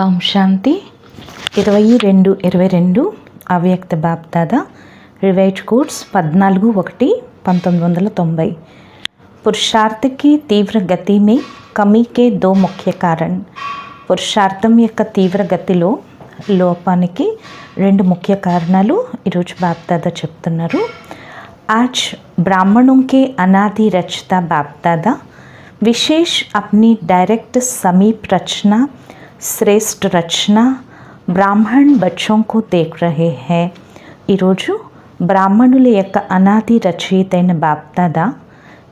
ఓం శాంతి 22/22 అవ్యక్త BapDada revise course 14/1/1990। पुरुषार्थ की तीव्र गति में कमी के दो मुख्य कारण। పురుషార్థం యొక్క తీవ్ర గతిలో లోపానికి రెండు ముఖ్య కారణాలు ఈరోజు బాప్దాదా చెప్తున్నారు। आज ब्राह्मणों के अनादि रचता बापदादा विशेष अपनी डायरेक्ट समीप रचना श्रेष्ठ रचना ब्राह्मण बच्चों को देख रहे हैं। ఈరోజు బ్రాహ్మణుల యొక్క అనాది రచయితైన బాప్దాదా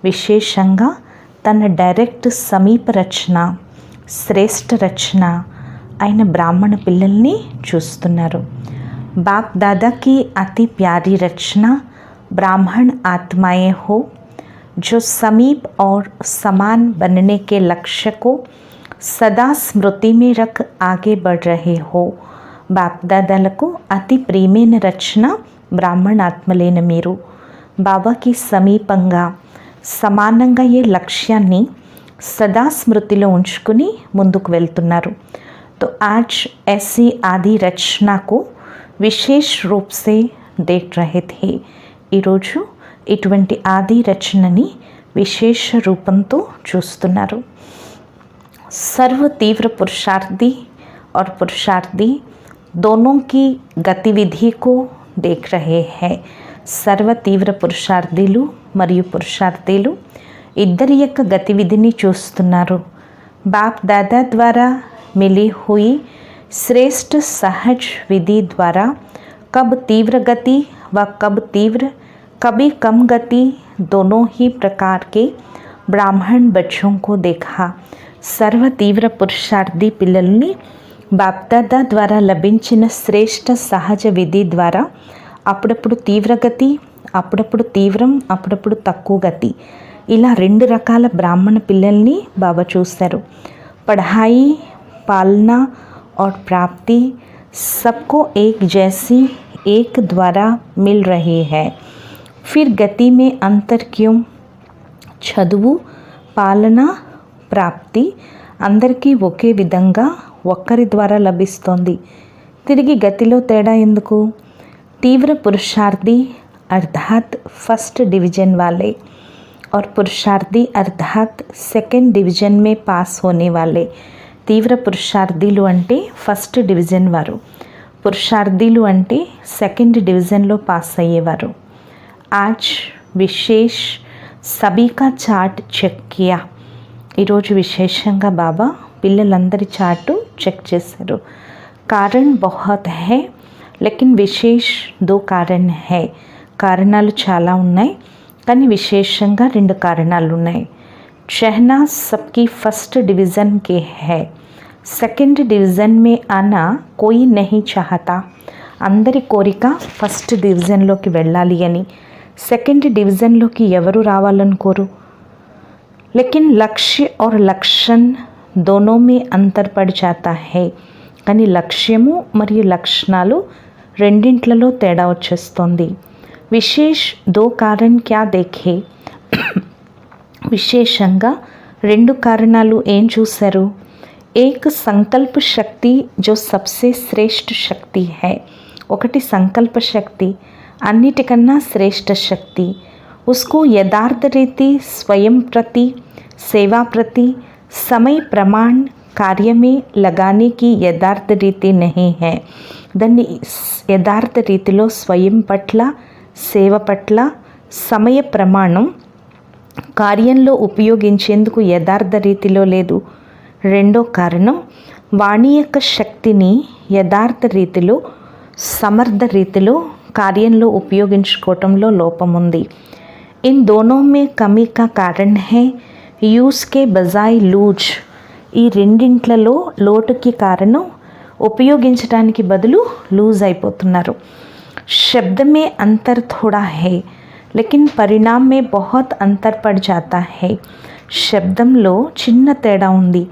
విశేషంగా తన డైరెక్ట్ సమీప రచన శ్రేష్ఠ రచన అయిన బ్రాహ్మణ పిల్లల్ని చూస్తున్నారు। బాప్దాదాకి అతి ప్యారీ రచన ब्राह्मण आत्माएं हो जो समीप और समान बनने के लक्ष्य को सदा स्मृति में रख आगे बढ़ रहे हो। బాప్దాదాలకు అతి ప్రియమైన రచన బ్రాహ్మణ ఆత్మలైన మీరు బాబాకి సమీపంగా సమానంగా ఏ లక్ష్యాన్ని సదా స్మృతిలో ఉంచుకుని ముందుకు వెళ్తున్నారు। तो आज ऐसी आदि रचना को विशेष रूप से देख रहे थे। ఈరోజు ఇటువంటి ఆది రచనని విశేష రూపంతో చూస్తున్నారు। सर्व तीव्र पुरुषार्थी और पुरुषार्थी दोनों की गतिविधि को देख रहे हैं। सर्व तीव्र పురుషార్థులు మరియు పురుషార్థులు ఇద్దరి యొక్క గతివిధిని చూస్తున్నారు। बाप दादा द्वारा मिली हुई श्रेष्ठ सहज विधि द्वारा कब तीव्र गति व कभी कम गति दोनों ही प्रकार के ब्राह्मण बच्चों को देखा। सर्व तीव्र పురుషార్థి పిల్లల్ని బాప్దాదా ద్వారా లభించిన శ్రేష్ఠ సహజ విధి ద్వారా అప్పుడప్పుడు తీవ్రగతి అప్పుడప్పుడు తీవ్రం అప్పుడప్పుడు తక్కువ గతి ఇలా రెండు రకాల బ్రాహ్మణ పిల్లల్ని బాబా చూశారు। పढ़ाई पालना और प्राप्ति सबको एक जैसी एक द्वारा मिल रही है, फिर गति में अंतर क्यों? చదువు పాలన ప్రాప్తి అందరికీ ఒకే విధంగా ఒక్కరి ద్వారా లభిస్తోంది, తిరిగి గతిలో తేడా ఎందుకు? तीव्र पुरुषार्थी अर्थात फर्स्ट डिवीजन वाले और पुरुषार्थी अर्थात सेकंड डिवीजन में पास होने वाले। తీవ్ర పురుషార్థులు అంటే ఫస్ట్ డివిజన్ వారు, పురుషార్థులు అంటే సెకండ్ డివిజన్లో పాస్ అయ్యేవారు। आज విశేష్ సభీ కా చార్ట్ చెక్ కియా। ఈరోజు విశేషంగా బాబా పిల్లలందరి చార్టు చెక్ చేశారు। कारण बहुत है लेकिन विशेष दो कारण है। కారణాలు చాలా ఉన్నాయి కానీ విశేషంగా రెండు కారణాలు ఉన్నాయి। चहना सबकी फर्स्ट डिवीज़न के है, सेकंड डिवीज़न में आना कोई नहीं चाहता। అందరి కోరిక ఫస్ట్ డివిజన్లోకి వెళ్ళాలి అని, సెకండ్ డివిజన్లోకి ఎవరు రావాలనుకోరు। लेकिन लक्ष्य और लक्षण दोनों में अंतर पड़ जाता है। కానీ లక్ష్యము మరియు లక్షణాలు రెండింట్లలో తేడా వచ్చేస్తుంది। విశేష్ దో కారణ్ క్యా దేఖే। విశేషంగా రెండు కారణాలు ఏం చూశారు? ఏక్ సంకల్ప శక్తి జో సబ్సే శ్రేష్ఠ శక్తి హై। ఒకటి సంకల్ప శక్తి, అన్నిటికన్నా శ్రేష్ఠ శక్తి। उसको यथार्थ रीति स्वयं प्रति सेवा प्रति समय प्रमाण कार्य में लगाने की यथार्थ रीति नहीं है। దాన్ని యథార్థ రీతిలో స్వయం పట్ల సేవ పట్ల సమయ ప్రమాణం కార్యంలో ఉపయోగించేందుకు యథార్థ రీతిలో లేదు। రెండో కారణం వాణి యొక్క శక్తిని యథార్థ రీతిలో సమర్థ రీతిలో కార్యంలో ఉపయోగించుకోవటంలో లోపం ఉంది। इन दोनों में कमी का कारण है यूज के बजाय लूज। ఈ రెండింట్లలో లోటుకి కారణం ఉపయోగించడానికి బదులు లూజ్ అయిపోతున్నారు। शब्द में अंतर थोड़ा है लेकिन परिणाम में बहुत अंतर पड़ जाता है। శబ్దంలో చిన్న తేడా ఉంది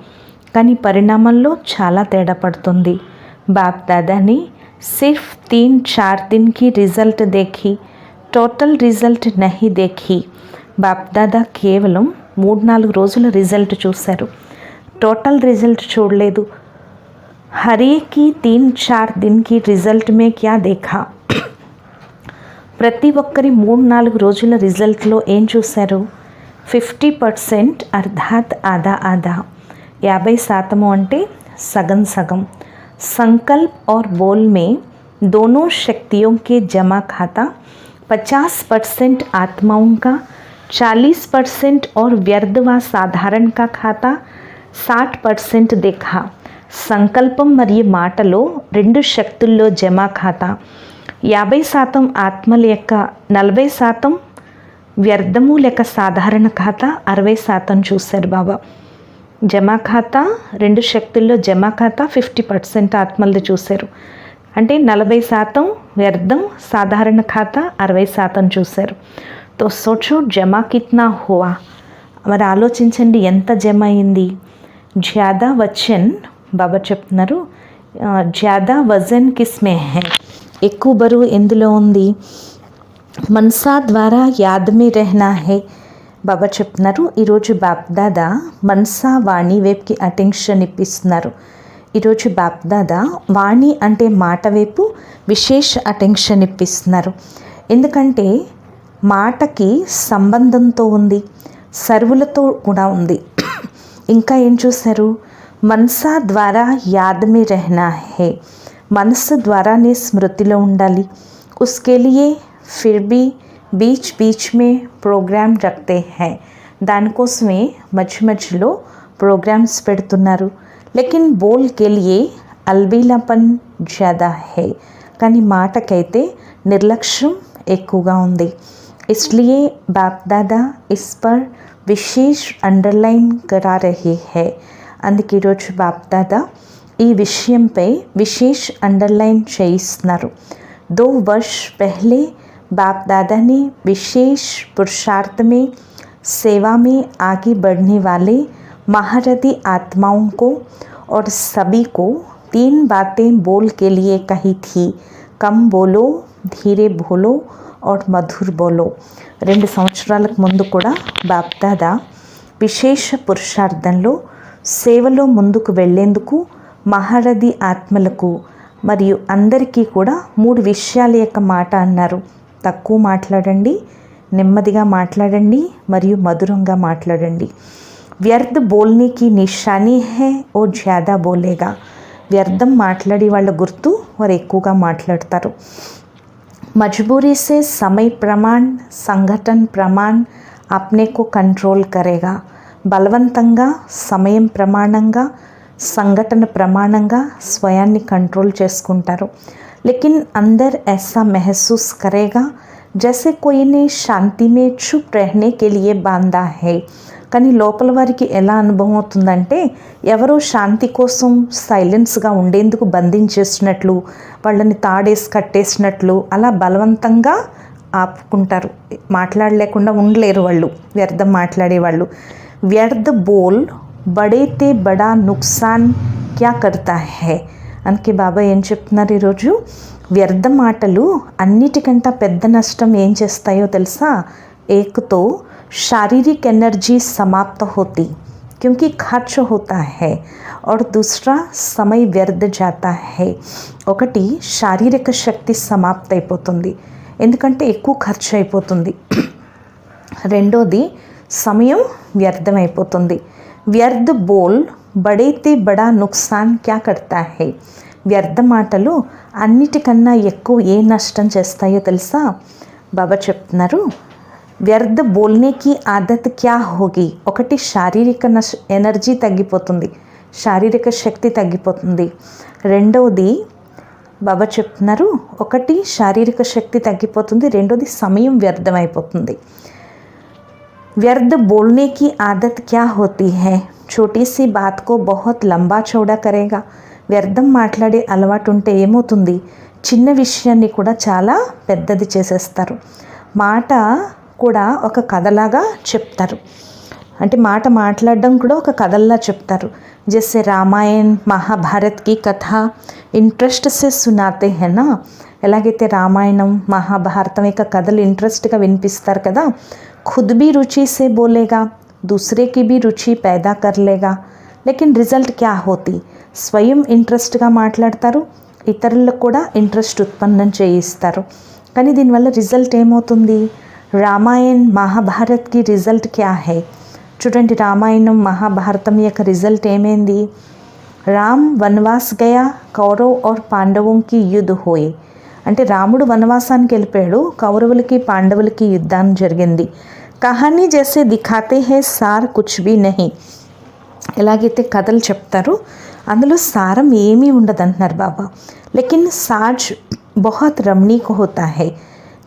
కానీ పరిణామంలో చాలా తేడా పడుతుంది। బాప్ దాదాని सिर्फ 3-4 दिन की रिजल्ट देखी, टोटल रिजल्ट नहीं देखी। బాప్ దాదా కేవలం 3-4 రోజుల రిజల్ట్ చూశారు, టోటల్ రిజల్ట్ చూడలేదు। हरे की 3-4 दिन की రిజల్ట్ में क्या देखा? ప్రతి ఒక్కరి 3-4 రోజుల రిజల్ట్లో ఏం చూశారు? 50% అర్థాత్ ఆधा आधा, 50% అంటే सगन सगम। संकल्प और बोल में दोनों शक्तियों के जमा खाता 50% आत्माओं का, 40% और व्यर्थ व साधारण का खाता 60% देखा। సంకల్పం మరియు మాటలో 2 శక్తుల్లో జమా ఖాతా 50% ఆత్మల యొక్క, 40% వ్యర్థము లేక సాధారణ ఖాతా 60% చూశారు బాబా। జమా ఖాతా 2 శక్తుల్లో జమా ఖాతా 50% ఆత్మలది చూశారు, అంటే 40% వ్యర్థం, సాధారణ ఖాతా 60% చూశారు। తో సోచో జమా కిత్నా హువా, మరి ఆలోచించండి ఎంత జమ అయింది। జ్యాదా వచన్, బాబా చెప్తున్నారు జ్యాదా వజన్ కిస్మే హై, ఎక్కువ బరువు ఎందులో ఉంది? మనసా ద్వారా యాద్ మే రెహనా హై। బాబా చెప్తున్నారు ఈరోజు బాప్దాదా మనసా వాణి వైపుకి అటెన్షన్ ఇప్పిస్తున్నారు। ఈరోజు బాప్దాదా వాణి అంటే మాట వైపు విశేష అటెన్షన్ ఇప్పిస్తున్నారు, ఎందుకంటే మాటకి సంబంధంతో ఉంది, సర్వులతో కూడా ఉంది। ఇంకా ఏం చూశారు? మనసా ద్వారా యాద్ మే రెహనా హై, మనసు ద్వారానే స్మృతిలో ఉండాలి। ఉస్కే లియే ఫిర్ భీ బీచ్ బీచ్ మే ప్రోగ్రామ్ రఖతే హై, దానికోసమే మధ్య మధ్యలో ప్రోగ్రామ్స్ పెడుతున్నారు। లేకిన్ బోల్ కే లియే అల్బీలాపన్ జ్యాదా హై, కానీ మాటకైతే నిర్లక్ష్యం ఎక్కువగా ఉంది। ఇస్లియే బాప్ దాదా ఇస్ పర్ విశేష్ అండర్లైన్ కరా రహే హై, అందుకే ఈరోజు బాప్ దాదా ఈ విషయంపై విశేష అండర్లైన్ చేయిస్తున్నారు। 2 वर्ष पहले बाप दादा ने विशेष पुरुषार्थ में सेवा में आगे बढ़ने वाले महारथी आत्माओं को और सभी को 3 बातें बोल के लिए कही थी, कम बोलो, धीरे बोलो और मधुर बोलो। 2 సంవత్సరాలకు ముందు కూడా బాప్ దాదా విశేష పురుషార్థంలో సేవలో ముందుకు వెళ్ళేందుకు మహారథి ఆత్మలకు మరియు అందరికీ కూడా 3 విషయాల యొక్క మాట అన్నారు। తక్కువ మాట్లాడండి, నెమ్మదిగా మాట్లాడండి మరియు మధురంగా మాట్లాడండి। వ్యర్థ బోల్నే కి నిషానీ హై ఓ జ్యాదా బోలేగా, వ్యర్థం మాట్లాడి వాళ్ళ గుర్తు వారు ఎక్కువగా మాట్లాడతారు। మజ్బూరీ సే సమయ ప్రమాణ్ సంఘటన్ ప్రమాణ్ అప్నే కో కంట్రోల్ కరేగా, బలవంతంగా సమయం ప్రమాణంగా సంఘటన ప్రమాణంగా స్వయాన్ని కంట్రోల్ చేసుకుంటారు। लेकिन अंदर ऐसा महसूस करेगा जैसे कोई ने शांति में चुप रहने के लिए बांधा है, కానీ లోపల వారికి ఎలా అనుభవం అవుతుందంటే ఎవరో శాంతి కోసం సైలెన్స్గా ఉండేందుకు బంధించేసినట్లు, వాళ్ళని తాడేసి కట్టేసినట్లు అలా బలవంతంగా ఆపుకుంటారు, మాట్లాడలేకుండా ఉండలేరు వాళ్ళు, వ్యర్థం మాట్లాడేవాళ్ళు। వ్యర్థ బోల్ బడేతే బడా నుక్సాన్ క్యా కర్తా హై, అందుకే బాబా ఏం చెప్తున్నారు ఈరోజు, వ్యర్థ మాటలు అన్నిటికంటే పెద్ద నష్టం ఏం చేస్తాయో తెలుసా? एक तो शारीरिक एनर्जी समाप्त होती क्योंकि खर्च होता है और दूसरा समय व्यर्थ जाता है। ఒకటి శారీరక శక్తి సమాప్త అయిపోతుంది ఎందుకంటే ఎక్కువ ఖర్చు అయిపోతుంది, రెండోది సమయం వ్యర్థమైపోతుంది। వ్యర్థ బోల్ బడేతే బడా నుక్సాన్ క్యా కర్తా హై, వ్యర్థ మాటలు అన్నిటికన్నా ఎక్కువ ఏ నష్టం చేస్తాయో తెలుసా? బాబా చెప్తున్నారు వ్యర్థ బోల్నేకి ఆదత్ క్యా హోగి, ఒకటి శారీరక ఎనర్జీ తగ్గిపోతుంది, శారీరక శక్తి తగ్గిపోతుంది। రెండవది బాబా చెప్తున్నారు ఒకటి శారీరక శక్తి తగ్గిపోతుంది, రెండోది సమయం వ్యర్థమైపోతుంది। व्यर्थ बोलने की आदत क्या होती है, छोटी सी बात को बहुत लंबा चौड़ा करेगा। వ్యర్థం మాట్లాడే అలవాటు ఉంటే ఏమవుతుంది? చిన్న విషయాన్ని కూడా చాలా పెద్దది చేసేస్తారు, మాట కూడా ఒక కథలాగా చెప్తారు, అంటే మాట మాట్లాడడం కూడా ఒక కథల్లా చెప్తారు। जैसे रामायण महाभारत की कथा इंटरेस्ट से सुनाते हैं ना, ఎలాగైతే రామాయణం మహాభారతం యొక్క కథలు ఇంట్రెస్ట్గా వినిపిస్తారు కదా, खुद भी रुचि से बोलेगा, दूसरे की भी रुचि पैदा कर लेगा, లేకిన్ రిజల్ట్ క్యా హోతీ, స్వయం ఇంట్రెస్ట్గా మాట్లాడతారు, ఇతరులకు కూడా ఇంట్రెస్ట్ ఉత్పన్నం చేయిస్తారు. కానీ దీనివల్ల రిజల్ట్ ఏమవుతుంది? రామాయణ్ మహాభారత్కి రిజల్ట్ క్యా హై? చూడండి, రామాయణం మహాభారతం యొక్క రిజల్ట్ ఏమైంది? రామ్ వనవాస్ గయా, కౌరవ్ और పాండవోं की యుద్ధ హోయే. అంటే రాముడు వనవాసానికి వెళ్ళిపోయాడు, కౌరవులకి పాండవులకి యుద్ధం జరిగింది. కహానీ జైసే దిఖాతే హే, సార్ కుచ్ భీ నహీ. ఎలాగైతే కథలు చెప్తారు అందులో సారం ఏమీ ఉండదంటున్నారు బాబా. లేకిన్ సాజ్ బహుత్ రమణీక హోతా హై.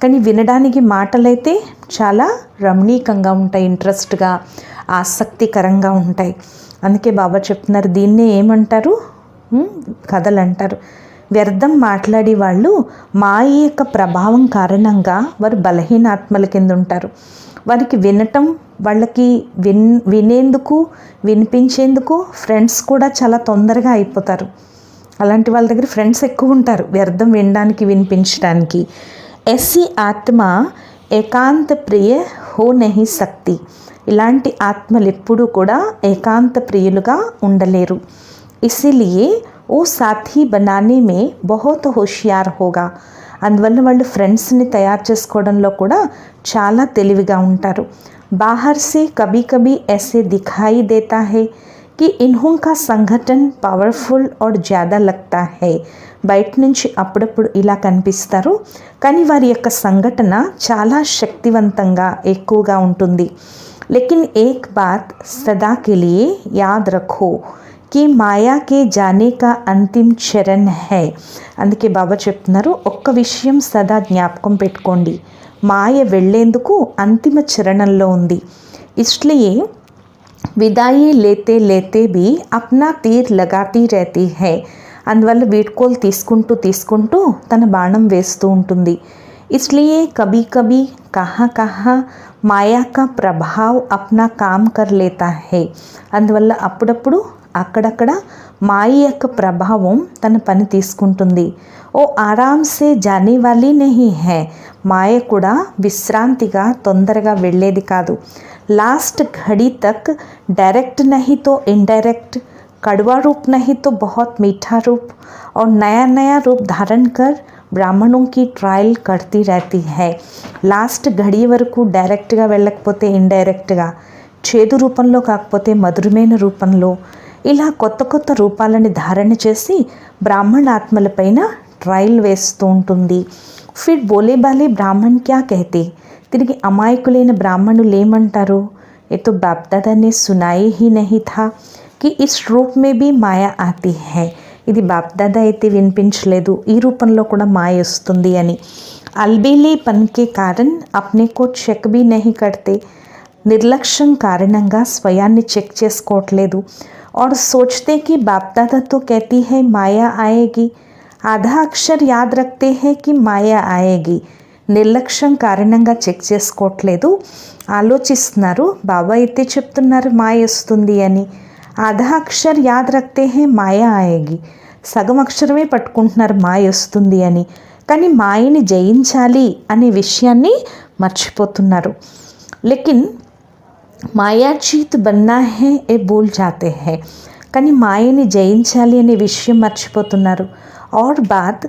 కానీ వినడానికి మాటలైతే చాలా రమణీకంగా ఉంటాయి, ఇంట్రెస్ట్గా, ఆసక్తికరంగా ఉంటాయి. అందుకే బాబా చెప్తున్నారు దీన్నే ఏమంటారు? కథలు అంటారు. వ్యర్థం మాట్లాడే వాళ్ళు మాయ యొక్క ప్రభావం కారణంగా వారు బలహీనాత్మల కింద ఉంటారు. వారికి వినటం, వాళ్ళకి వినేందుకు, వినిపించేందుకు ఫ్రెండ్స్ కూడా చాలా తొందరగా అయిపోతారు. అలాంటి వాళ్ళ దగ్గర ఫ్రెండ్స్ ఎక్కువ ఉంటారు వ్యర్థం వినడానికి, వినిపించడానికి. ऐसी ఆత్మ ఏకాంత ప్రియ హో నహీ సక్తి. ఇలాంటి ఆత్మలు ఎప్పుడూ కూడా ఏకాంత ప్రియులుగా ఉండలేరు. ఇసిలియే ఓ సాథీ బనానే మే బహుత్ హోషియార్ హోగా. అందువల్ల వాళ్ళు ఫ్రెండ్స్ని తయారు చేసుకోవడంలో కూడా చాలా తెలివిగా ఉంటారు. బాహర్ సే కభీ కభీ ऐसे दिखाई देता है कि इन्हों का संगठन పవర్ఫుల్ और ज़्यादा लगता है. బయట నుంచి అప్పుడప్పుడు ఇలా కనిపిస్తారు, కానీ వారి యొక్క సంఘటన చాలా శక్తివంతంగా ఎక్కువగా ఉంటుంది. लेकिन एक बात सदा के लिए याद रखो कि మాయా కే జానే కా అంతిమ చరణ్ హై. అందుకే బాబా చెప్తున్నారు, ఒక్క విషయం సదా జ్ఞాపకం పెట్టుకోండి, మాయ వెళ్ళేందుకు అంతిమ చరణంలో ఉంది. ఇస్లియే విదాయి లేతే లేతే బి అప్నా తీర్ లగాతీ रहती है. అందువల్ల వీడ్కోలు తీసుకుంటూ తీసుకుంటూ తన బాణం వేస్తూ ఉంటుంది. इसलिए कभी कभी कहाँ कहाँ మాయా కా ప్రభావ్ అప్నా కామ్ కర్ లేతా హై. అందువల్ల అప్పుడప్పుడు అక్కడక్కడ మాయ యొక్క ప్రభావం తన పని తీసుకుంటుంది. ఓ ఆరామ్సే జానే వాలీ నహీ హై. మాయ కూడా విశ్రాంతిగా తొందరగా వెళ్ళేది కాదు. లాస్ట్ ఘడి తక్ డైరెక్ట్ నహీ తో ఇండైరెక్ట్, कड़वा रूप नहीं तो बहुत मीठा रूप और नया नया रूप धारण कर బ్రాహ్మణోं की ట్రయల్ करती रहती है. లాస్ట్ ఘడి వరకు డైరెక్ట్గా వెళ్ళకపోతే ఇండైరెక్ట్గా, చేదు రూపంలో కాకపోతే మధురమైన రూపంలో, ఇలా కొత్త కొత్త రూపాలని ధారణ చేసి బ్రాహ్మణ ఆత్మలపైన ట్రయల్ వేస్తూ ఉంటుంది. ఫిర్ బోలే బాలే బ్రాహ్మణ్ క్యా कहते. తిరిగి అమాయకులైన బ్రాహ్మణులు ఏమంటారు? ఏ తో బాప్ దాదా నే సునాయి హీ నహీ థా कि इस रूप में भी మాయా ఆती है. ఇది బాప్దాదా అయితే వినిపించలేదు, ఈ రూపంలో కూడా మాయ వస్తుంది అని. అల్బేలే పన్కే కారణ్ అప్నే కో చెక్ భీ నహీ కర్తే. నిర్లక్ష్యం కారణంగా స్వయాన్ని చెక్ చేసుకోవట్లేదు. और सोचते कि बापदादा तो कहती है माया आएगी. आधा अक्षर याद रखते हैं कि माया आएगी. నిర్లక్ష్యం కారణంగా చెక్ చేసుకోవట్లేదు, ఆలోచిస్తున్నారు బాబా అయితే చెప్తున్నారు మాయ వస్తుంది అని. ఆధా అక్షర్ యాద్ రఖతే హే మాయా ఆయేగి. సగం అక్షరమే పట్టుకుంటున్నారు మాయ వస్తుంది అని, కానీ మాయని జయించాలి అనే విషయాన్ని మర్చిపోతున్నారు. లేకిన్ మాయాజీత్ బన్నా హే ఏ భూల్ జాతే హే. కానీ మాయని జయించాలి అనే విషయం మర్చిపోతున్నారు. और बात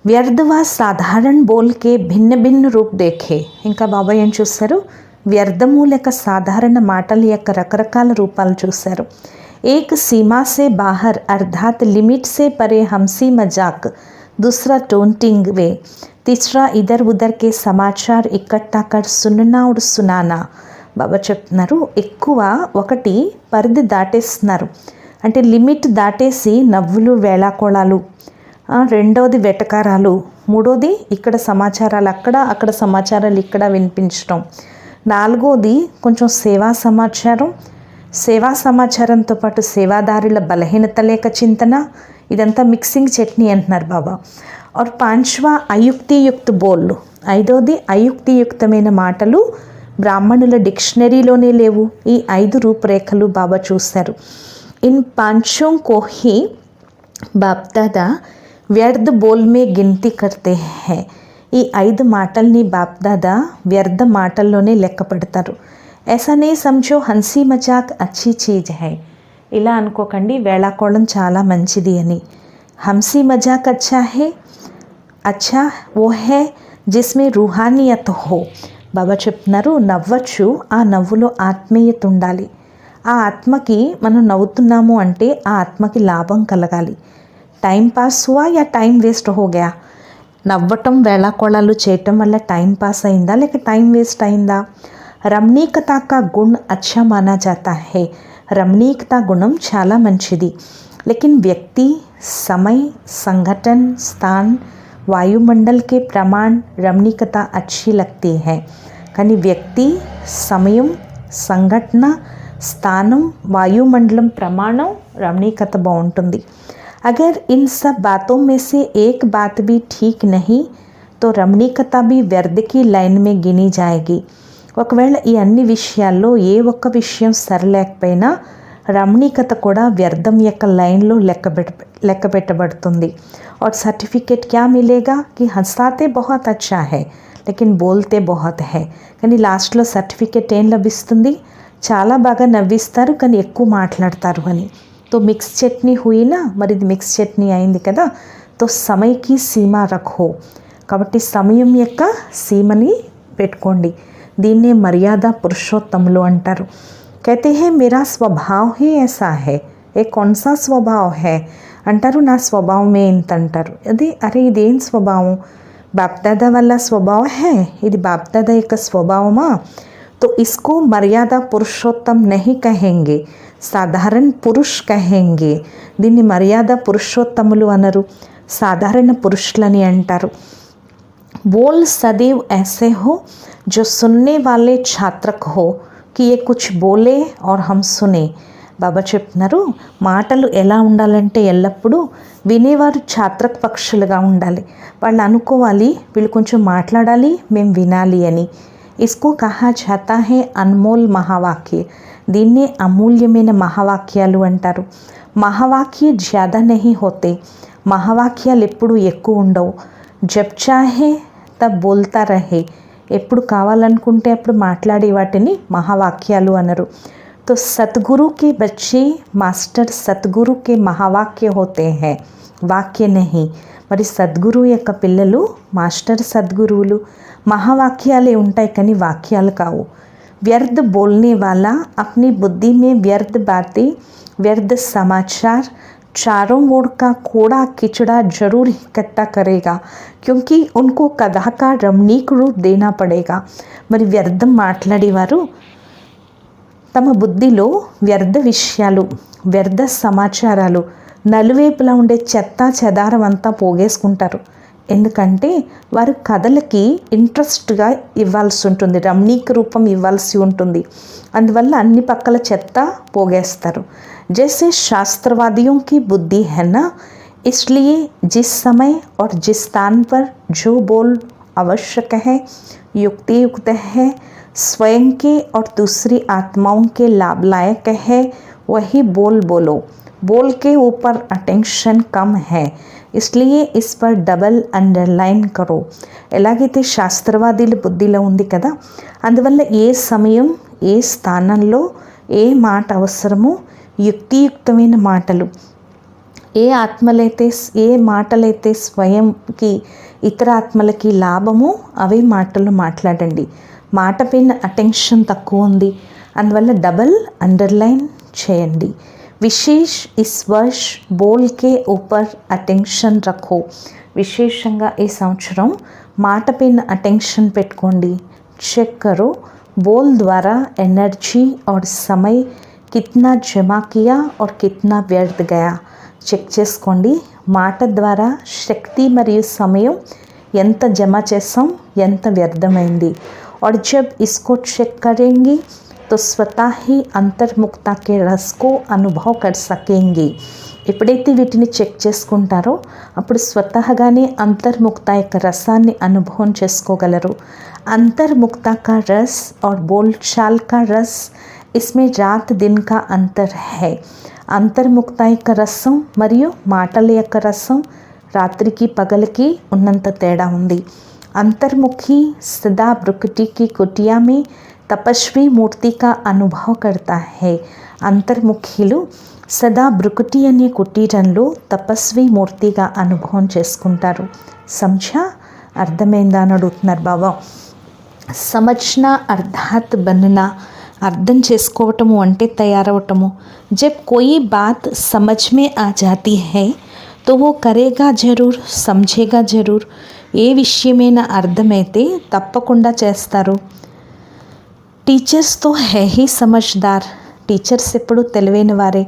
వ్యర్థ వ సాధారణ బోల్కే భిన్న భిన్న రూప్ దేఖే. ఇంకా బాబా ఏం చూస్తారు? వ్యర్థము లేక సాధారణ మాటల యొక్క రకరకాల రూపాలు చూశారు. ఏక్ సీమా సే బాహర్ అర్థాత్ లిమిట్ సే పరే హంసీ మజాక్, दूसरा टोंटिंग वे, तीसरा इधर उधर के समाचार इकट्ठा कर सुनना और सुनाना. బాబా చెప్తున్నారు, ఎక్కువ ఒకటి పరిధి దాటేస్తున్నారు, అంటే లిమిట్ దాటేసి నవ్వులు వేళాకోళాలు, రెండవది వెటకారాలు, మూడోది ఇక్కడ సమాచారాలు అక్కడ, అక్కడ సమాచారాలు ఇక్కడ వినిపించడం, నాలుగోది కొంచెం సేవా సమాచారంతో పాటు సేవాదారుల బలహీనత లేక చింతన, ఇదంతా మిక్సింగ్ చట్నీ అంటున్నారు బాబా. और పాంచ్వా అయుక్తియుక్త బోల్, ఐదోది అయుక్తియుక్తమైన మాటలు బ్రాహ్మణుల డిక్షనరీలోనే లేవు. ఈ 5 రూపురేఖలు బాబా చూశారు. ఇన్ పాంచోं को ही बाप दादा వ్యర్థ బోల్ మే గినతి కర్తే హై. ఈ 5 మాటల్ని బాప్దాదా వ్యర్థ మాటల్లోనే లెక్క పెడతారు. ऐसा नहीं समझो हंसी मजाक अच्छी चीज़ है. ఇలా అనుకోకండి వేళాకోళం చాలా మంచిది అని. హంసీ మజాక్ అచ్చా ఓ హే జిస్మే రూహానియత్ హో. బాబా చెప్తున్నారు నవ్వచ్చు, ఆ నవ్వులో ఆత్మీయత ఉండాలి. ఆ ఆత్మకి మనం నవ్వుతున్నాము అంటే ఆ ఆత్మకి లాభం కలగాలి. టైం పాస్ హువా యా టైం వేస్ట్ హో గయా. నవ్వటం వేళాకోళాలు చేయటం వల్ల టైం పాస్ అయిందా లేక టైం వేస్ట్ అయిందా? రమణీకత కా గుణ్ అచ్చా మానా జాతా హై. రమణీకత గుణం చాలా మంచిది. లేకిన్ వ్యక్తి, సమయ, సంఘటన, స్థాన్, వాయుమండల్ కే ప్రమాణ రమణీకత అచ్చి లగ్తీ హై. కానీ వ్యక్తి, సమయం, సంఘటన, స్థానం, వాయుమండలం ప్రమాణం రమణీకత బాగుంటుంది. अगर इन सब बातों में से एक बात भी ठीक नहीं तो రమణీకత भी వ్యర్థ की लाइन में गिनी जाएगी. ఒకవేళ ఈ అన్ని విషయాల్లో ఏ ఒక్క విషయం సరిలేకపోయినా రమణీకత కూడా వ్యర్థం యొక్క లైన్లో లెక్క పెట్టబడుతుంది. और सर्टिफिकेट क्या मिलेगा कि हंसाते बहुत अच्छा है लेकिन बोलते बहुत है. కానీ లాస్ట్లో సర్టిఫికేట్ ఏం లభిస్తుంది? చాలా బాగా నవ్విస్తారు కానీ ఎక్కువ మాట్లాడతారు అని. तो मिक्स चटनी हुई ना, మరి ఇది మిక్స్ చట్నీ అయింది కదా. तो समय की सीमा रखो. కాబట్టి సమయం యొక్క సీమని పెట్టుకోండి. దీన్నే మర్యాద పురుషోత్తములు అంటారు. कहते हैं मेरा स्वभाव ही ऐसा है. ఏ कौन सा स्वभाव है అంటారు. నా స్వభావమే ఇంత అంటారు. అది అరే ఇదేం స్వభావం? బాప్దాదా వల్ల స్వభావం హే, ఇది బాప్దాదా యొక్క స్వభావమా? तो इसको मर्यादा पुरुषोत्तम नहीं कहेंगे, సాధారణ పురుష్ కహెంగే. దీన్ని మర్యాద పురుషోత్తములు అనరు, సాధారణ పురుషులని అంటారు. बोल सदैव ऐसे हो जो सुनने वाले छात्रक हो कि ये कुछ बोले और हम सुने. బాబా చెప్తున్నారు మాటలు ఎలా ఉండాలంటే ఎల్లప్పుడూ వినేవారు ఛాత్రక పక్షులుగా ఉండాలి. వాళ్ళు అనుకోవాలి వీళ్ళు కొంచెం మాట్లాడాలి మేము వినాలి అని. इसको कहा जाता है अनमोल महावाक्य. దీన్నే అమూల్యమైన మహావాక్యాలు అంటారు. మహావాక్య జ్యాదా నహీ హోతే. మహావాక్యాలు ఎప్పుడు ఎక్కువ ఉండవు. జబ్ చాహే తబ్ బోల్తా రహే. ఎప్పుడు కావాలనుకుంటే అప్పుడు మాట్లాడే వాటిని మహావాక్యాలు అనరు. तो सतगुरु के बच्चे मास्टर सतगुरु के महावाक्य होते हैं, వాక్య नहीं. మరి సద్గురు యొక్క పిల్లలు మాస్టర్ సద్గురువులు. మహావాక్యాలే ఉంటాయి కానీ వాక్యాలు కావు. व्यर्थ बोलने वाला अपनी बुद्धि में व्यर्थ बातें, व्यर्थ समाचार, चारों ओर का कूड़ा किचड़ा जरूर इकट्ठा करेगा क्योंकि उनको कथा का रमणीक रूप देना पड़ेगा. మరి వ్యర్థం మాట్లాడేవారు తమ బుద్ధిలో వ్యర్థ విషయాలు, వ్యర్థ సమాచారాలు, నలువైపులా ఉండే చెత్త చెదారం అంతా పోగేసుకుంటారు. ఎందుకంటే వారు కథలకి ఇంట్రెస్ట్గా ఇవ్వాల్సి ఉంటుంది, రమణీక రూపం ఇవ్వాల్సి ఉంటుంది. అందువల్ల అన్ని పక్కల చెత్త పోగేస్తారు. जैसे शास्त्रवादियों की बुद्धि है ना, इसलिए जिस समय और जिस स्थान पर जो बोल आवश्यक है, युक्तियुक्त है, स्वयं के और दूसरी आत्माओं के लाभदायक है, वही बोल बोलो. बोल के ऊपर अटेंशन कम है इसलिए इस पर डबल अंडरलाइन करो. ఎలాగైతే శాస్త్రవాదీల బుద్ధిలో ఉంది కదా, అందువల్ల ఏ సమయం ఏ స్థానంలో ఏ మాట అవసరమో యుక్తియుక్తమైన మాటలు, ఏ మాటలైతే స్వయంకి ఇతర ఆత్మలకి లాభమో అవే మాటలు మాట్లాడండి. మాట పైన అటెన్షన్ తక్కువ ఉంది, అందువల్ల డబల్ అండర్లైన్ చేయండి. విశేష్ is Varsh boll K ఊపర్ attention రఖో. విశేషంగా ఈ సంవత్సరం మాట పైన అటెన్షన్ పెట్టుకోండి. చెక్ కరో బోల్ ద్వారా ఎనర్జీ और समय कितना जमा किया और कितना व्यर्थ गया. చెక్ చేసుకోండి. మాట ద్వారా శక్తి మరియు సమయం ఎంత జమ చేసాం, ఎంత వ్యర్థమైంది. और जब इसको चेक करेंगे तो स्वतः ही अंतर्मुक्ता के रस को अनुभव कर सकेंगे. ఎప్పుడైతే వీటిని చెక్ చేసుకుంటారో అప్పుడు స్వతహాగానే అంతర్ముక్త యొక్క రసాన్ని అనుభవం చేసుకోగలరు. अंतर्मुक्ता का रस और बोलचाल का रस, इसमें रात दिन का अंतर है. అంతర్ముక్త యొక్క రసం మరియు మాటల యొక్క రసం రాత్రికి పగలకి ఉన్నంత తేడా ఉంది. अंतर्मुखी सदा ब्रुकटी की कुटिया में తపస్వి మూర్తిగా అనుభవ करता है. అంతర్ముఖులు సదా బ్రుకుటి అనే కుటీరంలో తపస్వి మూర్తిగా అనుభవం చేసుకుంటారు. సంధ్య అర్థమైందా అని అడుగుతున్నారు బాబా. సమజ్నా అర్థాత్ బననా, అర్థం చేసుకోవటము అంటే తయారవటము. జబ్ కోయి బాత్ సమజ్ మే ఆ జాతీ హై తో వో కరేగా జరూర్, సమझेगा జరూర్. ఏ విషయమైనా అర్థమైతే తప్పకుండా చేస్తారు. టీచర్స్ తో హై హీ సమజ్దార్, టీచర్స్ ఎప్పుడు తెలివైన వారే.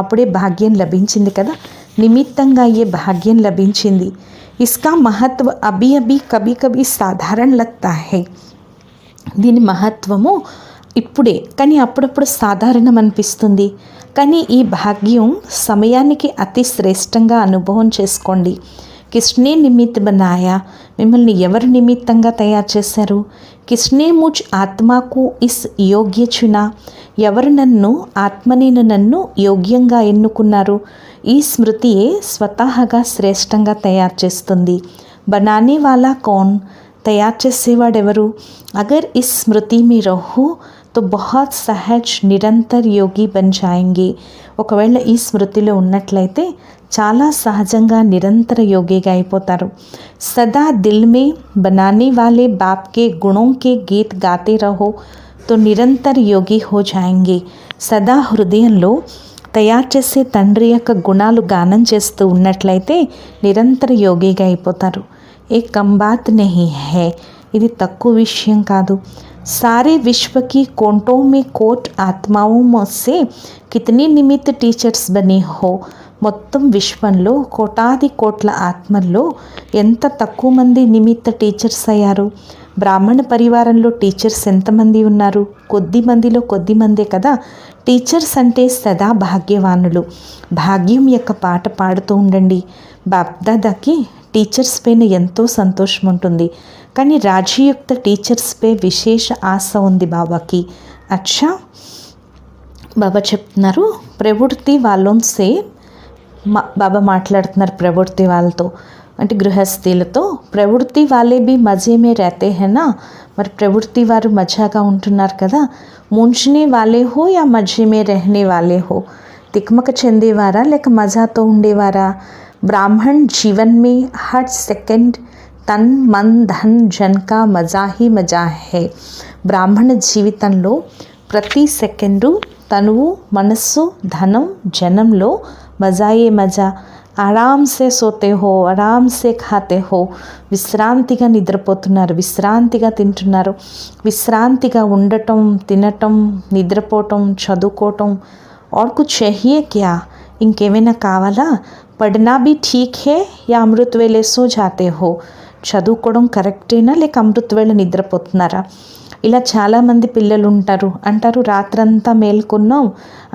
అప్పుడే భాగ్యం లభించింది కదా, నిమిత్తంగా అయ్యే భాగ్యం లభించింది. ఇస్కా మహత్వ అభి అభి కభీ కభీ సాధారణ లగ్తా హై, దీని మహత్వము ఇప్పుడే కానీ అప్పుడప్పుడు సాధారణం అనిపిస్తుంది. కానీ ఈ భాగ్యం సమయానికి అతి శ్రేష్టంగా అనుభవం చేసుకోండి. కిస్నే నిమిత్ బనాయా, మిమ్మల్ని ఎవరు నిమిత్తంగా తయారు చేశారు. కిస్నే ముజ్ ఆత్మకు ఇస్ యోగ్య చునా, ఎవరు నన్ను యోగ్యంగా ఎన్నుకున్నారు. ఈ స్మృతియే స్వతహాగా శ్రేష్టంగా తయారు చేస్తుంది. బనానే వాలా కౌన్, తయారు చేసేవాడెవరు. అగర్ ఇస్ స్మృతి మీ రహో తో బహుత్ సహజ్ నిరంతర్ యోగి బన్ జాయేంగే, ఒకవేళ ఈ స్మృతిలో ఉన్నట్లయితే చాలా సహజంగా నిరంతర యోగిగా అయిపోతారు. సదా దిల్ మే బనానే వాలే బాప్ కే గుణోं के गीत गाते रहो तो నిరంతర్ యోగి హో జాయేంగే. సదా హృదయంలో తయారు చేసే తండ్రి యొక్క గుణాలు గానం చేస్తూ ఉన్నట్లయితే నిరంతర యోగిగా అయిపోతారు. ఏ కం బాత్ నహీ హై, ఇది తక్కువ విషయం కాదు. सारे विश्व की कोटों में कोट आत्माओं से कितनी निमित्त టీచర్స్ బనీ హో, మొత్తం విశ్వంలో కోటాది కోట్ల ఆత్మల్లో ఎంత తక్కువ మంది నిమిత్త టీచర్స్ అయ్యారు. బ్రాహ్మణ పరివారంలో టీచర్స్ ఎంతమంది ఉన్నారు, కొద్ది మందిలో కొద్ది మందే కదా. టీచర్స్ అంటే సదా భాగ్యవానులు. భాగ్యం యొక్క పాట పాడుతూ ఉండండి. బాప్దాదాకి టీచర్స్ పైన ఎంతో సంతోషం ఉంటుంది, కానీ రాజీయుక్త టీచర్స్పై విశేష ఆశ ఉంది బాబాకి. అచ్చా, బాబా చెప్తున్నారు ప్రవృత్తి వాళ్ళోన్సే, బాబా మాట్లాడుతున్నారు ప్రవృత్తి వాళ్ళతో అంటే గృహస్థీలతో. ప్రవృత్తి వాళ్ళే బి మజేమే రేతే హేనా, మరి ప్రవృత్తి వారు మజాగా ఉంటున్నారు కదా. ముంచనే వాలే హో యా మజేమే రెహనే వాలే హో, తిక్మక చెందేవారా లేక మజాతో ఉండేవారా. బ్రాహ్మణ్ జీవన్ మే హర్ సెకండ్ తన్ మన్ ధన్ జన్ కా మజా హీ మజా హే, బ్రాహ్మణ జీవితంలో ప్రతి సెకండు తనువు మనస్సు ధనం జనంలో మజాయే మజా. ఆరాంసే సోతే హో, ఆరాంసే ఖాతే హో, విశ్రాంతిగా నిద్రపోతున్నారు, విశ్రాంతిగా తింటున్నారు. విశ్రాంతిగా ఉండటం, తినటం, నిద్రపోవటం, చదువుకోవటం. और कुछ चाहिए क्या, ఇంకేమైనా కావాలా. పढ़ना भी ठीक है या అమృత్ వేళే సో జాతే హో, చదువుకోవడం కరెక్టేనా లేక అమృత్ వేళ నిద్రపోతున్నారా. ఇలా చాలామంది పిల్లలు అంటారు రాత్రంతా మేల్కొన్నాం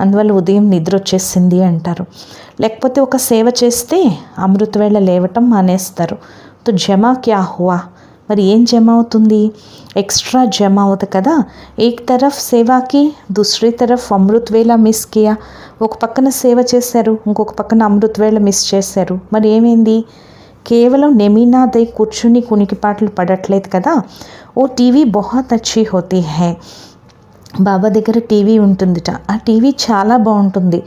అందువల్ల ఉదయం నిద్ర వచ్చేసింది అంటారు. లేకపోతే ఒక సేవ చేస్తే అమృత్ వేళ లేవటం మానేస్తారు. తో జమా క్యా హువా, మరి ఏం జమ అవుతుంది, ఎక్స్ట్రా జమ అవుతుంది కదా. ఏక్ తరఫ్ సేవాకి దూసరీ తరఫ్ అమృత్ వేళ మిస్ కియా, ఒక పక్కన సేవ చేశారు ఇంకొక పక్కన అమృత్ వేళ మిస్ చేశారు. మరి ఏమైంది, కేవలం నెమీనాదై కూర్చుని కునికిపాట్లు పడట్లేదు కదా. ఓ టీవీ బహుత్ అచ్చి హోతీ హై, బాబా దగ్గర టీవీ ఉంటుందిట, ఆ టీవీ చాలా బాగుంటుంది.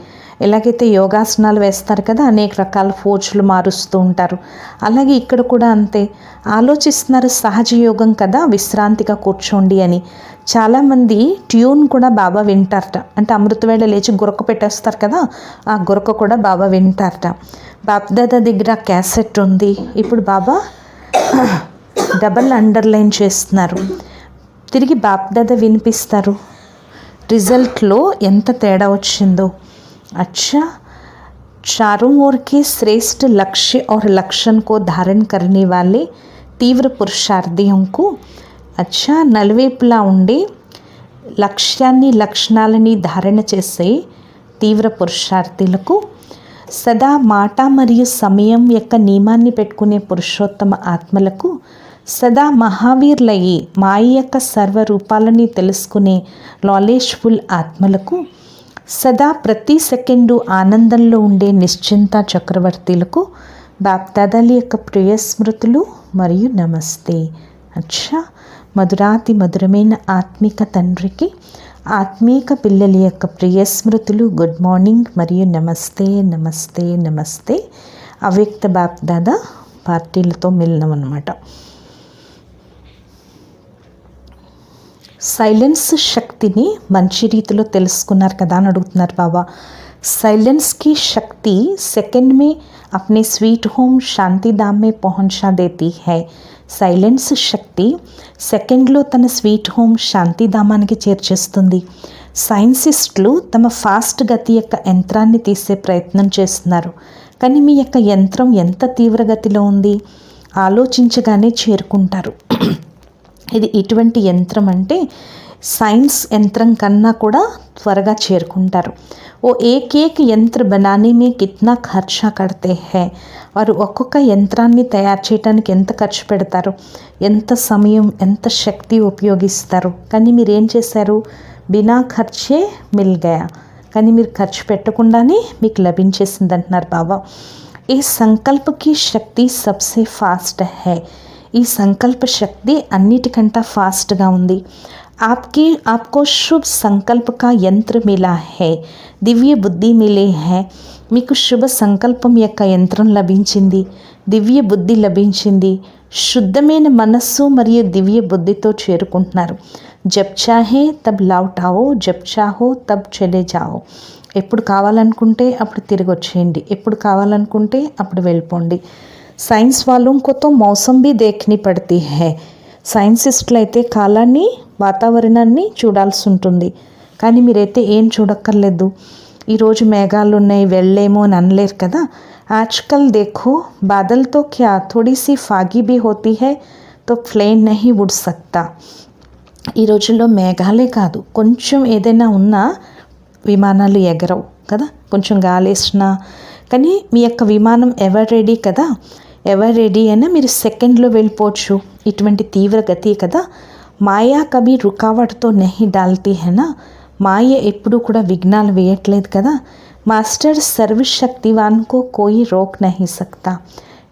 ఎలాగైతే యోగాసనాలు వేస్తారు కదా, అనేక రకాల ఫోజులు మారుస్తూ ఉంటారు, అలాగే ఇక్కడ కూడా అంతే. ఆలోచిస్తున్నారు సహజ యోగం కదా, విశ్రాంతిగా కూర్చోండి అని. చాలామంది ట్యూన్ కూడా బాబా వింటారట, అంటే అమృతవేళ లేచి గురక పెట్టేస్తారు కదా, ఆ గురక కూడా బాబా వింటారట. బాప్దాదా దగ్గర క్యాసెట్ ఉంది, ఇప్పుడు బాబా డబల్ అండర్లైన్ చేస్తున్నారు, తిరిగి బాప్దాదా వినిపిస్తారు. రిజల్ట్లో ఎంత తేడా వచ్చిందో. अच्छा, चारों ओर के श्रेष्ठ लक्ष्य और लक्षण को धारण करने वाले तीव्र पुरुषार्थियों को, अच्छा నలువైపులా ఉండే లక్ష్యాన్ని లక్షణాలని ధారణ చేసే తీవ్ర పురుషార్థులకు, సదా మాట మరియు సమయం యొక్క నియమాన్ని పెట్టుకునే పురుషోత్తమ ఆత్మలకు, సదా మహావీర్లయ్యి మాయ యొక్క సర్వరూపాలని తెలుసుకునే నాలెడ్జ్ఫుల్ ఆత్మలకు, సదా ప్రతి సెకండు ఆనందంలో ఉండే నిశ్చింత చక్రవర్తులకు బాప్దాదాల యొక్క ప్రియ స్మృతులు మరియు నమస్తే. అచ్చా, మధురాతి మధురమైన ఆత్మిక తండ్రికి ఆత్మీక పిల్లల యొక్క ప్రియ స్మృతులు. గుడ్ మార్నింగ్ మరియు నమస్తే నమస్తే నమస్తే. అవ్యక్త బాప్ దాదా పార్టీలతో మిలనం అన్నమాట. సైలెన్స్ శక్తిని మంచి రీతిలో తెలుసుకున్నారు కదా అని అడుగుతున్నారు బాబా. साइलेंस की शक्ति सेकंड में अपने स्वीट होम शांतिधाम में पहुंचा देती है. సైలెన్స్ శక్తి సెకండ్లో తన స్వీట్ హోమ్ శాంతిధామానికి చేర్చేస్తుంది. సైంటిస్టులు తమ ఫాస్ట్ గతి యొక్క యంత్రాన్ని తీసే ప్రయత్నం చేస్తున్నారు. కానీ మీ యొక్క యంత్రం ఎంత తీవ్రగతిలో ఉంది, ఆలోచించగానే చేరుకుంటారు. ఇది ఇటువంటి యంత్రం అంటే సైన్స్ యంత్రం కన్నా కూడా త్వరగా చేరుకుంటారు. ఓ ఏక్ యంత్ర బనానే మే కిత్నా ఖర్చా కడితే హై. వారు ఒక్కొక్క యంత్రాన్ని తయారు చేయడానికి ఎంత ఖర్చు పెడతారు, ఎంత సమయం, ఎంత శక్తి ఉపయోగిస్తారు. కానీ మీరు ఏం చేశారు? బినా ఖర్చే మిల్ గయా. కానీ మీరు ఖర్చు పెట్టకుండానే మీకు లభించేసింది అంటున్నారు బాబా. ఈ సంకల్పకి శక్తి సబ్సే ఫాస్ట్ హై. ఈ సంకల్ప శక్తి అన్నిటికంటే ఫాస్ట్గా ఉంది. आपको शुभ संकल्प का यंत्र मिला है, दिव्य बुद्धि मिले हैं. మీకు శుభ సంకల్పం యొక్క యంత్రం లభించింది, దివ్య బుద్ధి లభించింది. శుద్ధమైన మనస్సు మరియు దివ్య బుద్ధితో చేరుకుంటున్నారు. జబ్ చాహే తబ్ లౌట్ आओ, జబ్ చాహో తబ్ చలే జాओ. ఎప్పుడు కావాలనుకుంటే అప్పుడు తిరిగి వచ్చేయండి, ఎప్పుడు కావాలనుకుంటే అప్పుడు వెళ్ళిపోండి. సైన్స్ వాళ్ళం को तो मौसम भी देखनी पड़ती है. సైంటిస్టులు అయితే కాలాన్ని, వాతావరణాన్ని చూడాల్సి ఉంటుంది. కానీ మీరైతే ఏం చూడక్కర్లేదు. ఈరోజు మేఘాలు ఉన్నాయి, వెళ్ళేమో అని అనలేరు కదా. ఆజ్కల్ దేఖో బాదల్ తో క్యా థోడీ సి ఫాగి భీ హోతీ హై తో ప్లేన్ నహీ ఉడ్ సక్తా. ఈ రోజుల్లో మేఘాలే కాదు, కొంచెం ఏదైనా ఉన్నా విమానాలు ఎగరవు కదా. కొంచెం గాలేసినా కానీ మీ యొక్క విమానం ఎవర్ రెడీ కదా. ఎవర్ రెడీ అయినా మీరు సెకండ్లో వెళ్ళిపోవచ్చు. ఇటువంటి తీవ్ర గతి కదా. మాయా కభీ రుకావట్తో నహీ డాల్తీ హైనా. మాయ ఎప్పుడూ కూడా విఘ్నాలు వేయట్లేదు కదా. మాస్టర్ సర్వశక్తివాన్కో కోయి రోక్ నహీ సక్తా.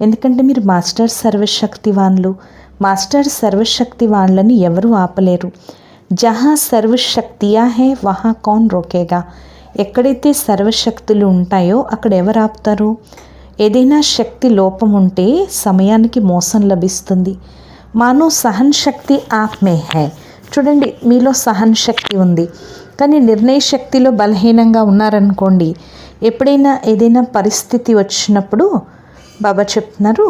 ఎందుకంటే మీరు మాస్టర్ సర్వశక్తివాన్లు. మాస్టర్ సర్వశక్తివాన్లని ఎవరూ ఆపలేరు. జహా సర్వశక్తియా హై వహా కౌన్ రోకేగా. ఎక్కడైతే సర్వశక్తులు ఉంటాయో అక్కడ ఎవరు ఆపుతారు? ఏదైనా శక్తి లోపం ఉంటే సమయానికి మోసం లభిస్తుంది. మానో సహన్ శక్తి ఆప్ మే హై. చూడండి, మీలో సహన్ శక్తి ఉంది, కానీ నిర్ణయ శక్తిలో బలహీనంగా ఉన్నారనుకోండి. ఎప్పుడైనా ఏదైనా పరిస్థితి వచ్చినప్పుడు బాబా చెప్తున్నారు,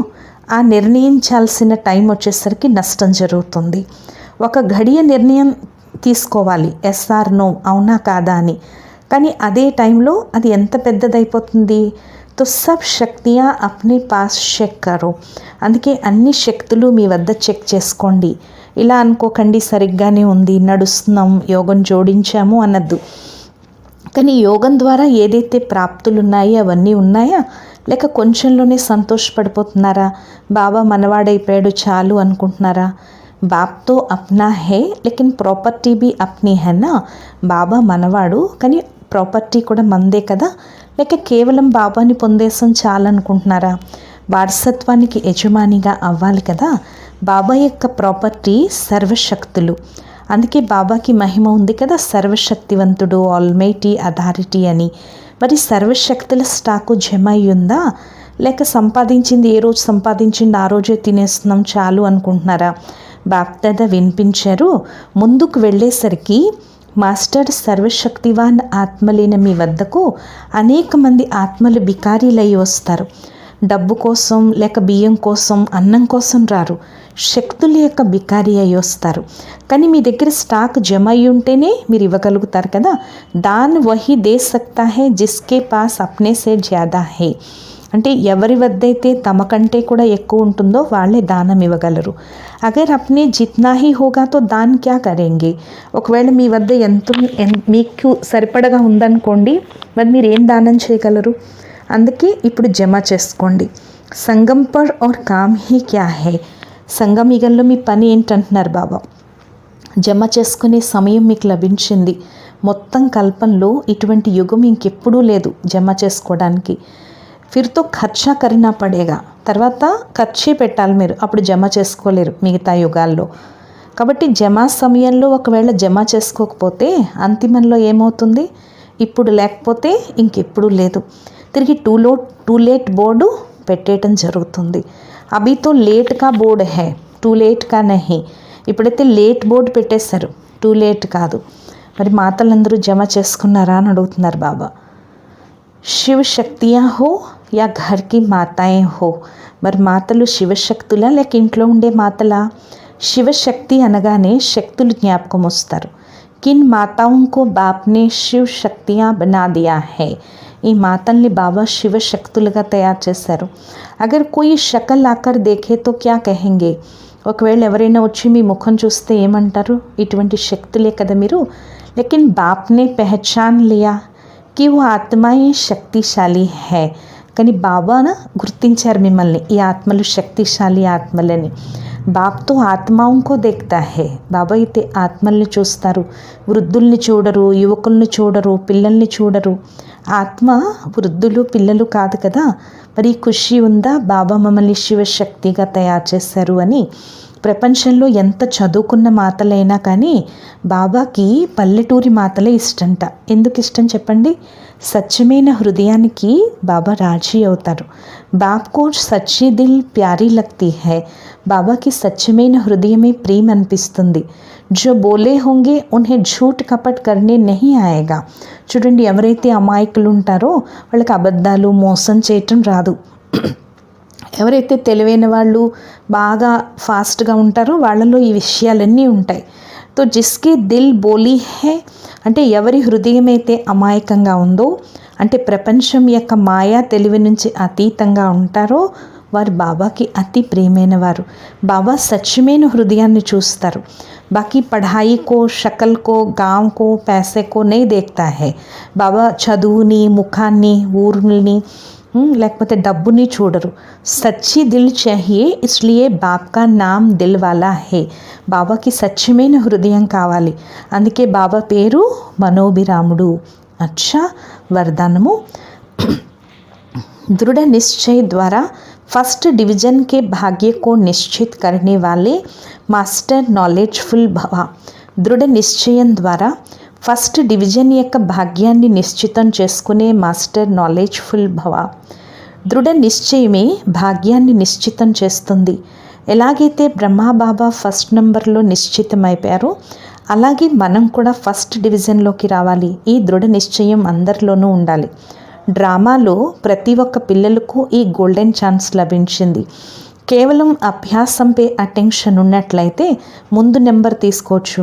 ఆ నిర్ణయించాల్సిన టైం వచ్చేసరికి నష్టం జరుగుతుంది. ఒక ఘడియ నిర్ణయం తీసుకోవాలి, ఎస్ఆర్ నో, అవునా కాదా అని. కానీ అదే టైంలో అది ఎంత పెద్దదైపోతుంది. తో సబ్ శక్తియా అప్నే పాస్ చెక్ కరో. అందుకే అన్ని శక్తులు మీ వద్ద చెక్ చేసుకోండి. ఇలా అనుకోకండి, సరిగ్గానే ఉంది, నడుస్తున్నాం, యోగం జోడించాము అన్నద్దు. కానీ యోగం ద్వారా ఏదైతే ప్రాప్తులు ఉన్నాయో అవన్నీ ఉన్నాయా, లేక కొంచెంలోనే సంతోషపడిపోతున్నారా? బాబా మనవాడైపోయాడు చాలు అనుకుంటున్నారా? బాప్తో అప్నా హే లేకిన్ ప్రాపర్టీ బి అప్నీ హేనా. బాబా మనవాడు, కానీ ప్రాపర్టీ కూడా మందే కదా. లేక కేవలం బాబాని పొందేసం చాలనుకుంటున్నారా? వారసత్వానికి యజమానిగా అవ్వాలి కదా. బాబా యొక్క ప్రాపర్టీ సర్వశక్తులు. అందుకే బాబాకి మహిమ ఉంది కదా, సర్వశక్తివంతుడు, ఆల్మైటీ అథారిటీ అని. మరి సర్వశక్తుల స్టాకు జమ అయ్యిందా? లేక సంపాదించింది ఏ రోజు సంపాదించింది ఆ రోజే తినేస్తున్నాం చాలు అనుకుంటున్నారా? బాప్దాదా వినిపించారు, ముందుకు వెళ్ళేసరికి మాస్టర్ సర్వశక్తివాన్ ఆత్మలైన మీ వద్దకు అనేక మంది ఆత్మలు బికారీలయ్యి వస్తారు. డబ్బు కోసం, లేక బియ్యం కోసం, అన్నం కోసం రారు. శక్తుల యొక్క బికారీ అయి వస్తారు. కానీ మీ దగ్గర స్టాక్ జమ అయి ఉంటేనే మీరు ఇవ్వగలుగుతారు కదా. దాన్ వహీ దే సక్తా హై జిస్కే పాస్ అప్నే సే జ్యాదా హై. అంటే ఎవరి వద్దైతే తమ కంటే కూడా ఎక్కువ ఉంటుందో వాళ్ళే దానం ఇవ్వగలరు. అగర్ అప్నే జిత్నా హీ హోగా తో దాన్ క్యా కరేంగే. ఒకవేళ మీ వద్ద మీకు సరిపడగా ఉందనుకోండి, మరి మీరు ఏం దానం చేయగలరు? అందుకే ఇప్పుడు జమ చేసుకోండి. సంగం పర్ ఔర్ కామ్ హీ క్యా హై. సంగం యుగంలో మీ పని ఏంటంటున్నారు బాబా. జమ చేసుకునే సమయం మీకు లభించింది. మొత్తం కల్పంలో ఇటువంటి యుగం ఇంకెప్పుడూ లేదు జమ చేసుకోవడానికి. ఫిర్తో ఖర్చా కరినా పడేగా. తర్వాత ఖర్చే పెట్టాలి మీరు, అప్పుడు జమ చేసుకోలేరు మిగతా యుగాల్లో. కాబట్టి జమా సమయంలో ఒకవేళ జమ చేసుకోకపోతే అంతిమంలో ఏమవుతుంది, ఇప్పుడు లేకపోతే ఇంకెప్పుడు లేదు, తిరిగి టూ లేట్ బోర్డు పెట్టేయటం జరుగుతుంది. అభితో లేట్గా బోర్డు హే, టూ లేట్గా నహి. ఇప్పుడైతే లేట్ బోర్డు పెట్టేశారు, టూ లేట్ కాదు. మరి మాతలందరూ జమ చేసుకున్నారా అని అడుగుతున్నారు బాబా. శివశక్తియా హో యా ఘర్కి మాతాయే హో. మరి మాతలు శివశక్తులా లేక ఇంట్లో ఉండే మాతలా? శివశక్తి అనగానే శక్తులు జ్ఞాపకం వస్తారు. కిన్ మాతాओं బాప్నే శివ శక్తియా బనా దియా హై. ఈ మాతల్ని బాబా శివశక్తులుగా తయారు చేశారు. అగర్ కోయి షకల్ ఆకర్ దేఖే తో క్యా కహెంగే. ఒకవేళ ఎవరైనా వచ్చి మీ ముఖం చూస్తే ఏమంటారు, ఇటువంటి శక్తులే కదా మీరు. లేకిన్ బాప్నే పెహచాన్ లియా కి वो ఆత్మాయే శక్తిశాలి హై. కానీ బాబాన గుర్తించారు మిమ్మల్ని, ఈ ఆత్మలు శక్తిశాలి ఆత్మలని. బాప్తో ఆత్మాంకో దేఖ్తా హే. బాబా అయితే ఆత్మల్ని చూస్తారు, వృద్ధుల్ని చూడరు, యువకుల్ని చూడరు, పిల్లల్ని చూడరు. ఆత్మ వృద్ధులు పిల్లలు కాదు కదా. మరి ఖుషి ఉందా బాబా మమ్మల్ని శివశక్తిగా తయారు చేశారు అని. ప్రపంచంలో ఎంత చదువుకున్న మాతలైనా కానీ బాబాకి పల్లెటూరి మాతలే ఇష్టంట. ఎందుకు ఇష్టం చెప్పండి? సత్యమైన హృదయానికి బాబా రాజీ అవుతారు. బాబ్కో సచ్చి దిల్ ప్యారీ లగ్తీ హై. బాబాకి సత్యమైన హృదయమే ప్రేమ అనిపిస్తుంది. జో బోలే హోంగే ఉన్హే ఝూట్ కపట్ కర్నే నహీ ఆయేగా. చూడండి, ఎవరైతే అమాయకులు ఉంటారో వాళ్ళకి అబద్ధాలు మోసం చేయటం రాదు. ఎవరైతే తెలివైన వాళ్ళు బాగా ఫాస్ట్గా ఉంటారో వాళ్ళలో ఈ విషయాలన్నీ ఉంటాయి. తో జిస్కి దిల్ బోలీ హే అంటే ఎవరి హృదయం అయితే అమాయకంగా ఉందో, అంటే ప్రపంచం యొక్క మాయా తెలివి నుంచి అతీతంగా ఉంటారో వారు బాబాకి అతి ప్రియమైన వారు. బాబా సత్యమైన హృదయాన్ని చూస్తారు. బాకీ పढ़ाई को शक्ल को गांव को पैसे को नहीं देखता है. బాబా చదువుని, ముఖాన్ని, ఊరుని లేకపోతే డబ్బుని చూడరు. సచ్చి దిల్ చాహియే ఇస్లియే బాప్ కా నామ్ దిల్ వాలా హే. బాబాకి సత్యమైన హృదయం కావాలి, అందుకే బాబా పేరు మనోభిరాముడు. అచ్చా, వరదానము. दृढ़ निश्चय द्वारा फर्स्ट डिवीजन के भाग्य को निश्चित करने वाले मास्टर नॉलेजफुल भवा. దృఢ నిశ్చయం ద్వారా ఫస్ట్ డివిజన్ యొక్క భాగ్యాన్ని నిశ్చితం చేసుకునే మాస్టర్ నాలెడ్జ్ఫుల్ భవ. దృఢ నిశ్చయమే భాగ్యాన్ని నిశ్చితం చేస్తుంది. ఎలాగైతే బ్రహ్మాబాబా ఫస్ట్ నెంబర్లో నిశ్చితమైపోయారో అలాగే మనం కూడా ఫస్ట్ డివిజన్లోకి రావాలి. ఈ దృఢ నిశ్చయం అందరిలోనూ ఉండాలి. డ్రామాలో ప్రతి ఒక్క పిల్లలకు ఈ గోల్డెన్ ఛాన్స్ లభించింది. కేవలం అభ్యాసంపై అటెన్షన్ ఉన్నట్లయితే ముందు నెంబర్ తీసుకోవచ్చు.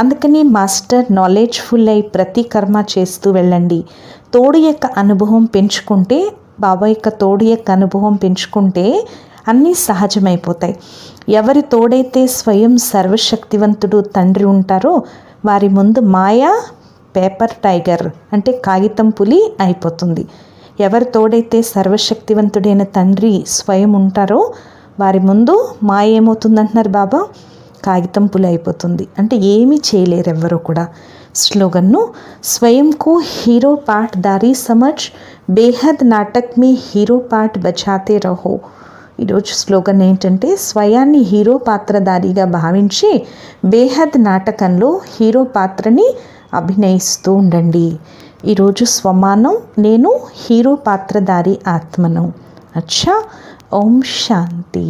అందుకని మాస్టర్ నాలెడ్జ్ఫుల్ అయి ప్రతి కర్మ చేస్తూ వెళ్ళండి. తోడు యొక్క అనుభవం పెంచుకుంటే, బాబా యొక్క తోడు యొక్క అనుభవం పెంచుకుంటే అన్నీ సహజమైపోతాయి. ఎవరి తోడైతే స్వయం సర్వశక్తివంతుడు తండ్రి ఉంటారో వారి ముందు మాయా పేపర్ టైగర్ అంటే కాగితం పులి అయిపోతుంది. ఎవరి తోడైతే సర్వశక్తివంతుడైన తండ్రి స్వయం ఉంటారో వారి ముందు మాయ ఏమవుతుందంటున్నారు బాబా, కాగితం పులి అయిపోతుంది. అంటే ఏమీ చేయలేరు ఎవ్వరూ కూడా. స్లోగన్ను స్వయం కో హీరో పాట్ దారీ సమజ్ బేహద్ నాటక్ మీ హీరో పాట్ బచాతే రహో. ఈరోజు స్లోగన్ ఏంటంటే స్వయాన్ని హీరో పాత్రధారిగా భావించి బేహద్ నాటకంలో హీరో పాత్రని అభినయిస్తూ ఉండండి. ఈరోజు స్వమానం, నేను హీరో పాత్రధారి ఆత్మను. అచ్చా, ఓం శాంతి.